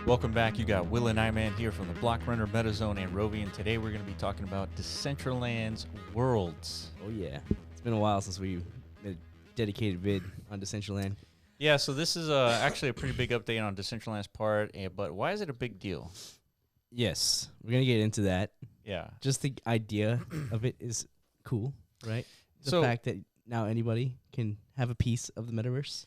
Welcome back. You got Will and I-Man here from the Block Runner, MetaZone, and Rovian. Today we're going to be talking about Decentraland's worlds. Oh yeah, it's been a while since we did a dedicated vid on Decentraland. Yeah, so this is actually a pretty big update on Decentraland's part, but why is it a big deal? Yes, we're gonna get into that. Yeah. Just the idea of it is cool, right? The fact that now anybody can have a piece of the metaverse.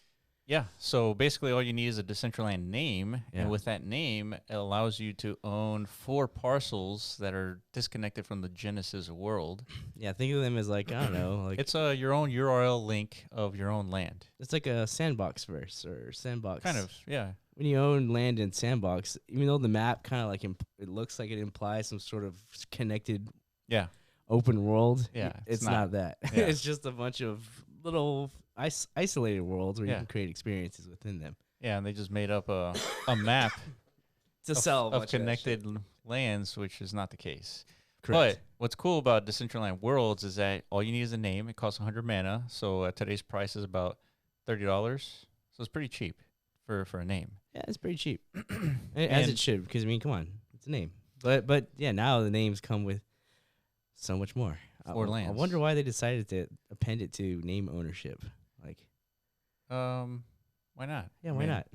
Yeah, so basically all you need is a Decentraland name, and with that name, it allows you to own 4 parcels that are disconnected from the Genesis world. Yeah, think of them as like, I don't know. Like it's your own URL link of your own land. It's like a sandbox verse or sandbox. Kind of, yeah. When you own land in sandbox, even though the map kind of like it looks like it implies some sort of connected open world, it's not that. Yeah. It's just a bunch of little isolated worlds where you can create experiences within them. Yeah, and they just made up a map to sell of connected lands, which is not the case. Correct. But what's cool about Decentraland Worlds is that all you need is a name. It costs 100 mana, so at today's price is about $30. So it's pretty cheap for a name. Yeah, it's pretty cheap, as it should, because I mean, come on, it's a name. But yeah, now the names come with so much more. 4 lands. I wonder why they decided to append it to name ownership. Like, why not? Yeah, why not?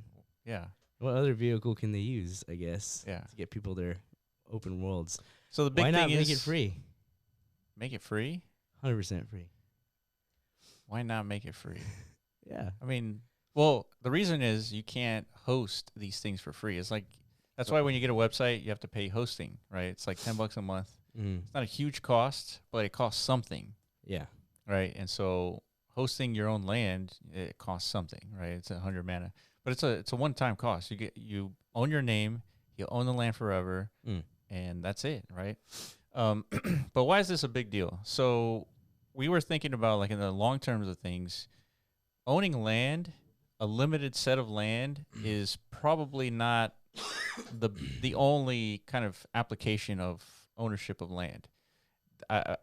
Yeah. What other vehicle can they use? I guess. Yeah. To get people their open worlds. So the big why thing not is make it free? Make it free? 100% free. Why not make it free? Yeah. I mean, well, the reason is you can't host these things for free. It's like that's why when you get a website, you have to pay hosting, right? It's like $10 a month. It's not a huge cost, but it costs something. Yeah. Right. And so hosting your own land, it costs something, right? It's 100 mana, but it's a one-time cost. You own your name, you own the land forever, and that's it, right? But why is this a big deal? So we were thinking about, like, in the long terms of things, owning land, a limited set of land, is probably not the only kind of application of ownership of land.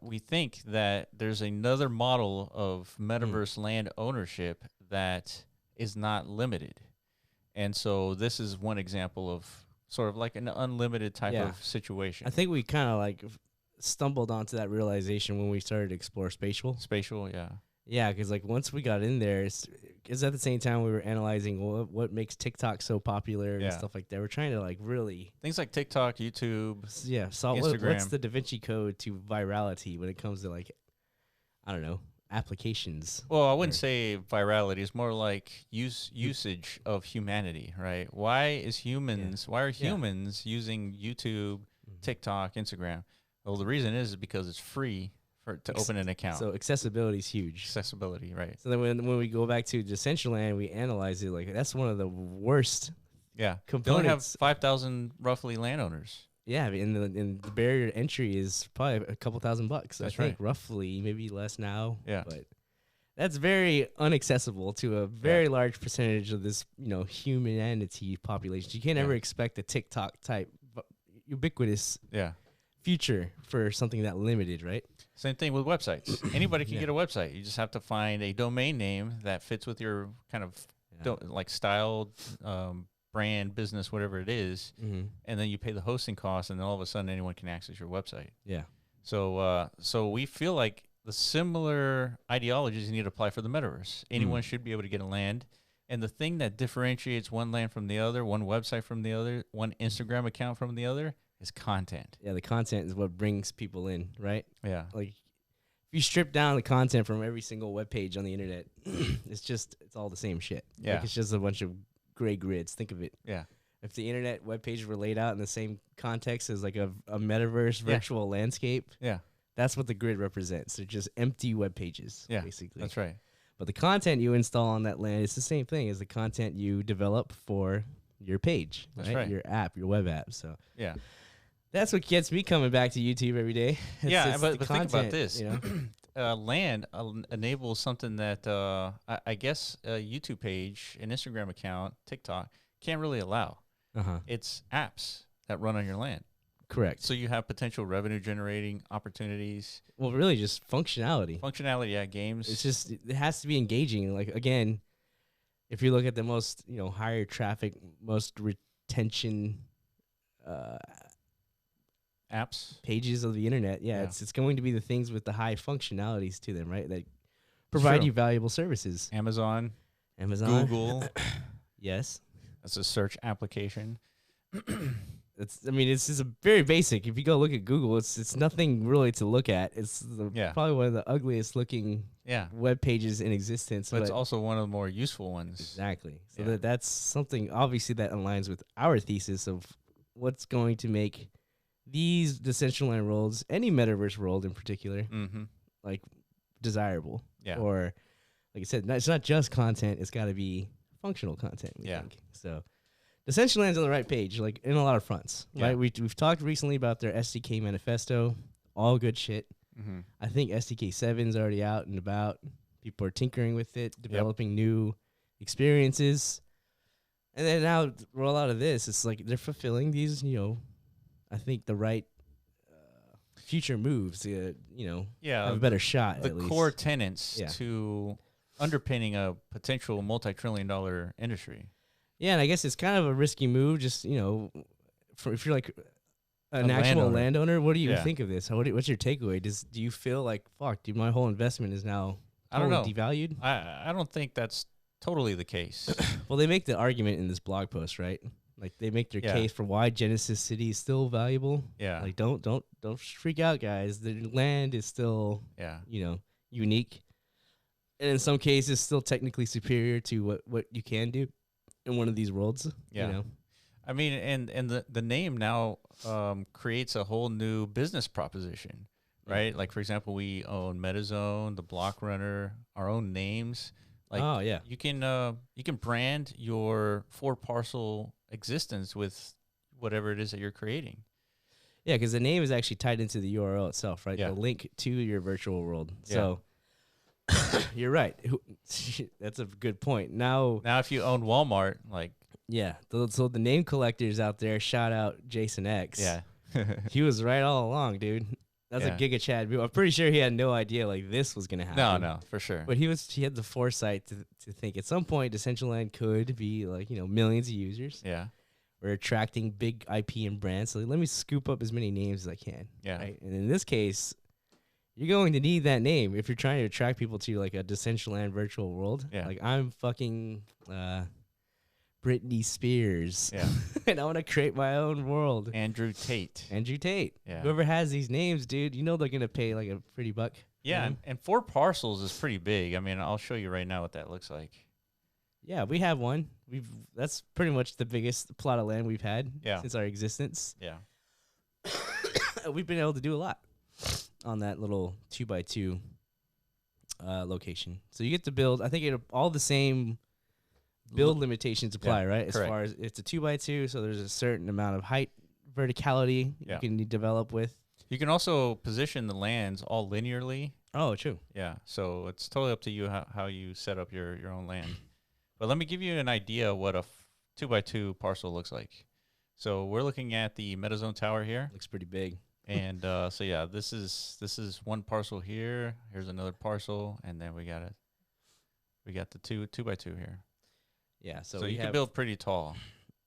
We think that there's another model of metaverse land ownership that is not limited. And so this is one example of sort of like an unlimited type of situation. I think we kind of like stumbled onto that realization when we started to explore spatial. Spatial, yeah. Yeah, because like once we got in there, it's at the same time we were analyzing what makes TikTok so popular and stuff like that. We're trying to like really things like TikTok, YouTube, Instagram. What's the Da Vinci Code to virality when it comes to, like, I don't know, applications? Well, I wouldn't say virality. It's more like usage of humanity, right? Why are humans using YouTube, TikTok, Instagram? Well, the reason is because it's free to open an account. So accessibility is huge. Accessibility, right. So then when we go back to Decentraland, we analyze it, like, that's one of the worst components. They only have 5,000 roughly landowners. Yeah, and the barrier to entry is probably a couple $1,000. That's I think roughly, maybe less now. Yeah. But that's very inaccessible to a very large percentage of this, humanity population. You can't ever expect a TikTok type ubiquitous future for something that limited, right? Same thing with websites. Anybody can get a website. You just have to find a domain name that fits with your kind of like style, brand, business, whatever it is, and then you pay the hosting costs, and then all of a sudden anyone can access your website. Yeah. So we feel like the similar ideologies you need to apply for the metaverse. Anyone should be able to get a land, and the thing that differentiates one land from the other, one website from the other, one Instagram account from the other, is content. Yeah, the content is what brings people in, right? Yeah. Like, if you strip down the content from every single web page on the internet, it's all the same shit. Yeah. Like, it's just a bunch of gray grids. Think of it. Yeah. If the internet web pages were laid out in the same context as like a metaverse virtual landscape, that's what the grid represents. They're just empty web pages, basically. That's right. But the content you install on that land is the same thing as the content you develop for your page, That's right. Your app, your web app. So yeah. That's what gets me coming back to YouTube every day. But think about this. Land enables something that I guess a YouTube page, an Instagram account, TikTok can't really allow. It's apps that run on your land. Correct. So you have potential revenue generating opportunities. Well, really just functionality. Functionality, yeah, games. It's just, it has to be engaging. Like, again, if you look at the most, higher traffic, most attention apps, pages of the internet. Yeah, it's going to be the things with the high functionalities to them, right? That provide you valuable services. Amazon, Google. Yes. That's a search application. It's just a very basic. If you go look at Google, it's nothing really to look at. It's probably one of the ugliest looking web pages in existence. But it's also one of the more useful ones. Exactly. So that's something obviously that aligns with our thesis of what's going to make these Decentraland worlds, any metaverse world in particular, like desirable. Yeah. Or like I said, it's not just content. It's got to be functional content. We think. So Decentraland's on the right page, like in a lot of fronts, right? We've talked recently about their SDK manifesto, all good shit. I think SDK 7's already out and about. People are tinkering with it, developing new experiences. And then now roll out of this, it's like they're fulfilling these, I think the right future moves, have a better shot. The core tenets to underpinning a potential multi-trillion-dollar industry. Yeah, and I guess it's kind of a risky move. Just if you're like an actual landowner, what do you think of this? What's your takeaway? Do you feel like fuck, dude, my whole investment is now totally devalued? I don't think that's totally the case. Well, they make the argument in this blog post, right? Like they make their case for why Genesis City is still valuable. Yeah, like don't freak out, guys. The land is still unique, and in some cases still technically superior to what you can do in one of these worlds. I mean, and the name now creates a whole new business proposition, right? Like for example, we own MetaZone, the Block Runner, our own names. Like you can brand your 4-parcel existence with whatever it is that you're creating. Yeah, because the name is actually tied into the URL itself, right? The link to your virtual world. So you're right. That's a good point. Now if you own Walmart, like so the name collectors out there, shout out Jason X. Yeah, he was right all along, dude. That's a Giga Chad. I'm pretty sure he had no idea like this was gonna happen. No, for sure. But he had the foresight to think at some point Decentraland could be like millions of users. Yeah, we're attracting big IP and brands. So let me scoop up as many names as I can. Yeah, right? And in this case, you're going to need that name if you're trying to attract people to like a Decentraland virtual world. Yeah, like I'm fucking Britney Spears. Yeah. And I want to create my own world. Andrew Tate. Yeah. Whoever has these names, dude, they're going to pay like a pretty buck. Yeah, and 4 parcels is pretty big. I mean, I'll show you right now what that looks like. Yeah, we have one. That's pretty much the biggest plot of land we've had since our existence. Yeah. We've been able to do a lot on that little 2x2 location. So you get to build, I think all the same build limitations apply, right? As far as it's a 2x2, so there's a certain amount of height, verticality you can develop with. You can also position the lands all linearly. Oh, true. Yeah, so it's totally up to you how you set up your own land. But let me give you an idea of what a 2x2 parcel looks like. So we're looking at the MetaZone tower here. Looks pretty big. And so yeah, this is one parcel here. Here's another parcel, and then we got the 2x2 here. Yeah, so you can build pretty tall.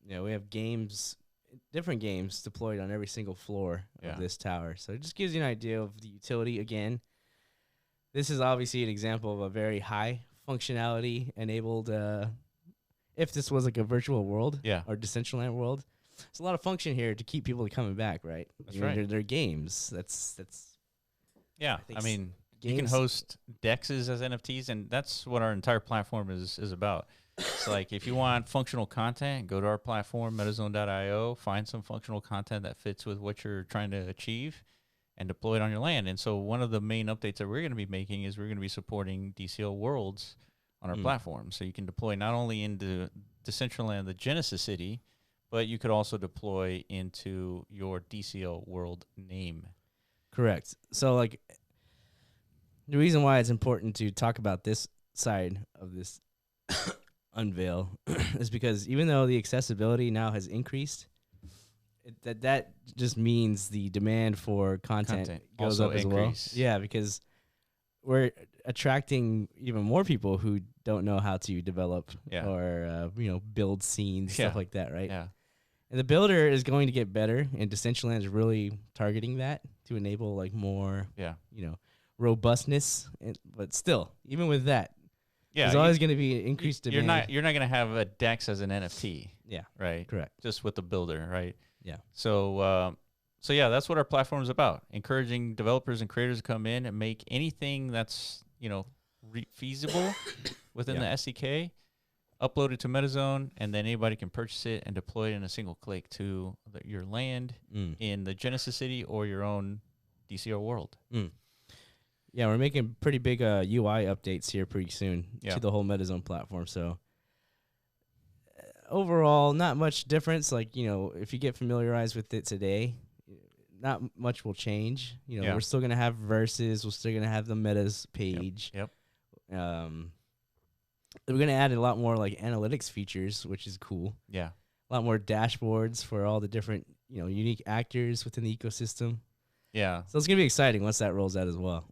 Yeah, we have different games deployed on every single floor of this tower. So it just gives you an idea of the utility. Again, this is obviously an example of a very high functionality enabled. If this was like a virtual world or Decentraland world, there's a lot of function here to keep people coming back, right? That's right. They're games. That's. Yeah, I mean, you can host DEXs as NFTs, and that's what our entire platform is about. It's like if you want functional content, go to our platform, metazone.io, find some functional content that fits with what you're trying to achieve, and deploy it on your land. And so one of the main updates that we're going to be making is we're going to be supporting DCL worlds on our platform. So you can deploy not only into Decentraland, the Genesis City, but you could also deploy into your DCL world name. Correct. So like the reason why it's important to talk about this side of this unveil is because even though the accessibility now has increased, that just means the demand for content goes up as well. Yeah, because we're attracting even more people who don't know how to develop or build scenes, stuff like that, right? Yeah. And the builder is going to get better, and Decentraland is really targeting that to enable like more, robustness. But still, even with that, there's always going to be increased demand. You're not going to have a DEX as an NFT. Yeah. Right. Correct. Just with the builder, right? Yeah. So yeah, that's what our platform is about: encouraging developers and creators to come in and make anything that's feasible within the SDK. Upload it to MetaZone, and then anybody can purchase it and deploy it in a single click to your land in the Genesis City or your own DCL world. Yeah, we're making pretty big UI updates here pretty soon to the whole MetaZone platform. So overall, not much difference. Like, if you get familiarized with it today, not much will change. We're still going to have verses. We're still going to have the metas page. Yep. We're going to add a lot more like analytics features, which is cool. Yeah. A lot more dashboards for all the different, unique actors within the ecosystem. Yeah. So it's going to be exciting once that rolls out as well.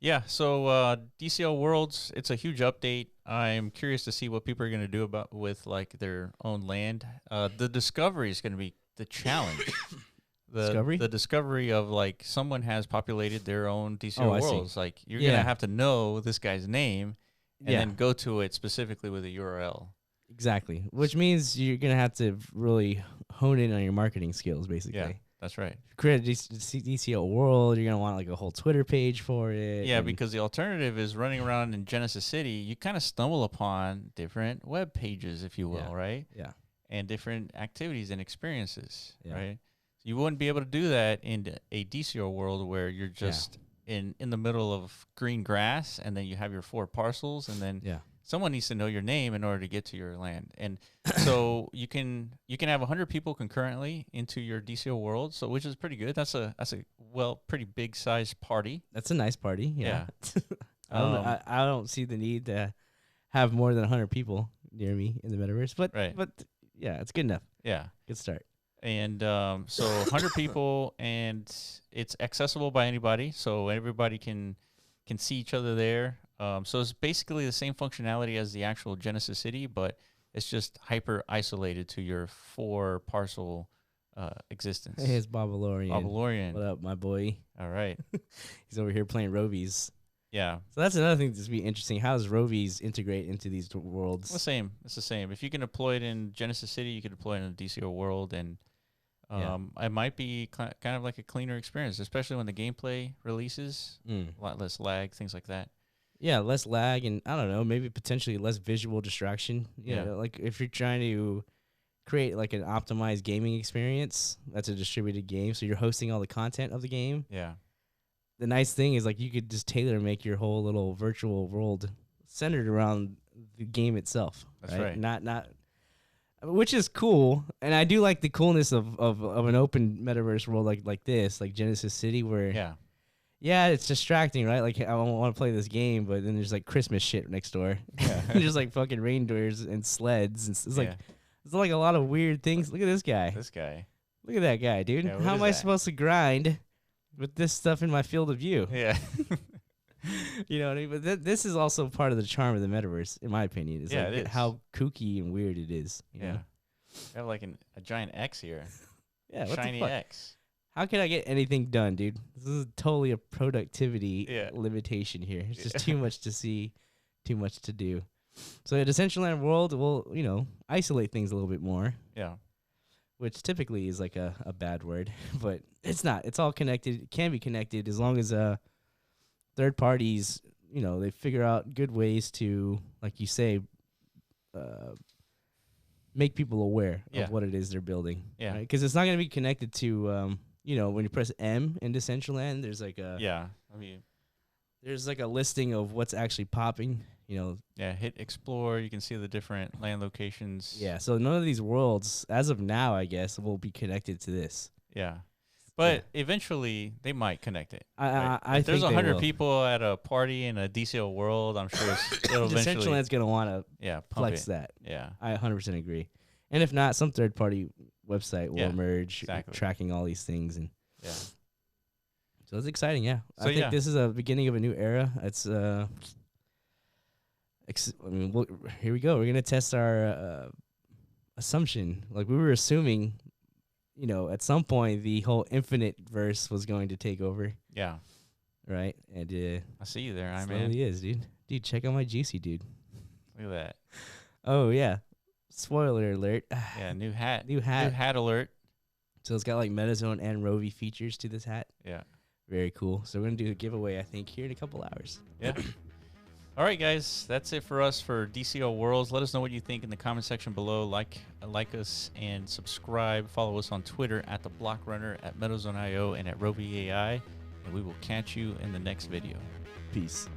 Yeah. So DCL Worlds, it's a huge update. I'm curious to see what people are going to do with like their own land. The discovery is going to be the challenge. The discovery of like someone has populated their own DCL worlds. Like you're going to have to know this guy's name and then go to it specifically with a URL. Exactly. Which means you're going to have to really hone in on your marketing skills, basically. Yeah, that's right. Create a DCL world, you're going to want like a whole Twitter page for it. Yeah, because the alternative is running around in Genesis City. You kind of stumble upon different web pages, if you will, right? Yeah. And different activities and experiences, right? You wouldn't be able to do that in a DCL world where you're just in the middle of green grass, and then you have your 4 parcels, and then someone needs to know your name in order to get to your land. And so you can have 100 people concurrently into your DCL world, so which is pretty good. That's a pretty big sized party. That's a nice party. Yeah. I don't see the need to have more than 100 people near me in the metaverse, but yeah, it's good enough. Yeah, good start. And so 100 people, and it's accessible by anybody, so everybody can see each other there. So it's basically the same functionality as the actual Genesis City, but it's just hyper isolated to your 4 parcel existence. Hey, it's Bobalorian. Bobalorian. What up, my boy? All right. He's over here playing Rovies. Yeah. So that's another thing that's be interesting. How does Rovies integrate into these worlds? The same. It's the same. If you can deploy it in Genesis City, you can deploy it in the DCO world, and it might be kind of like a cleaner experience, especially when the gameplay releases. A lot less lag, things like that. Yeah, less lag, and I don't know, maybe potentially less visual distraction. You know, like if you're trying to create like an optimized gaming experience, that's a distributed game, so you're hosting all the content of the game. Yeah. The nice thing is like you could just tailor make your whole little virtual world centered around the game itself. That's right. Not which is cool, and I do like the coolness of an open metaverse world like this, like Genesis City, where it's distracting, right? Like I want to play this game, but then there's like Christmas shit next door. Yeah. There's like fucking reindeers and sleds, and it's like a lot of weird things. Look at this guy. Look at that guy, dude. Yeah, how am I supposed to grind with this stuff in my field of view? Yeah. You know what I mean? But this is also part of the charm of the metaverse, in my opinion. Is like it is. How kooky and weird it is. You know? I have like a giant X here. Yeah, shiny X. How can I get anything done, dude? This is totally a productivity limitation here. It's just too much to see, too much to do. So the Decentraland world will, isolate things a little bit more. Yeah. Which typically is like a bad word, but it's not. It's all connected. It can be connected as long as third parties, they figure out good ways to, like you say, make people aware of what it is they're building. Yeah. Because it's not going to be connected to, when you press M in Decentraland, there's like a there's like a listing of what's actually popping. Hit explore. You can see the different land locations. Yeah. So none of these worlds, as of now, I guess, will be connected to this. Yeah. But eventually, they might connect it. I if there's think 100 people at a party in a DCL world, I'm sure it'll eventually. Decentraland's going to want to flex that. Yeah. I 100% agree. And if not, some third-party website will emerge, tracking all these things. And so it's exciting, So I think this is a beginning of a new era. It's here we go. We're going to test our assumption. Like we were assuming, you know, at some point the whole infinite verse was going to take over. Yeah. Right. And I see you there, it man. slowly is, dude. Dude, check out my juicy, dude. Look at that. Oh yeah. Spoiler alert. Yeah, new hat. New hat alert. So it's got like MetaZone and Rovi features to this hat. Yeah. Very cool. So we're gonna do a giveaway, I think, here in a couple hours. Yeah. All right, guys. That's it for us for DCL Worlds. Let us know what you think in the comment section below. Like us and subscribe. Follow us on Twitter at the Block Runner, at MetaZone.io, and at Rovi AI. And we will catch you in the next video. Peace.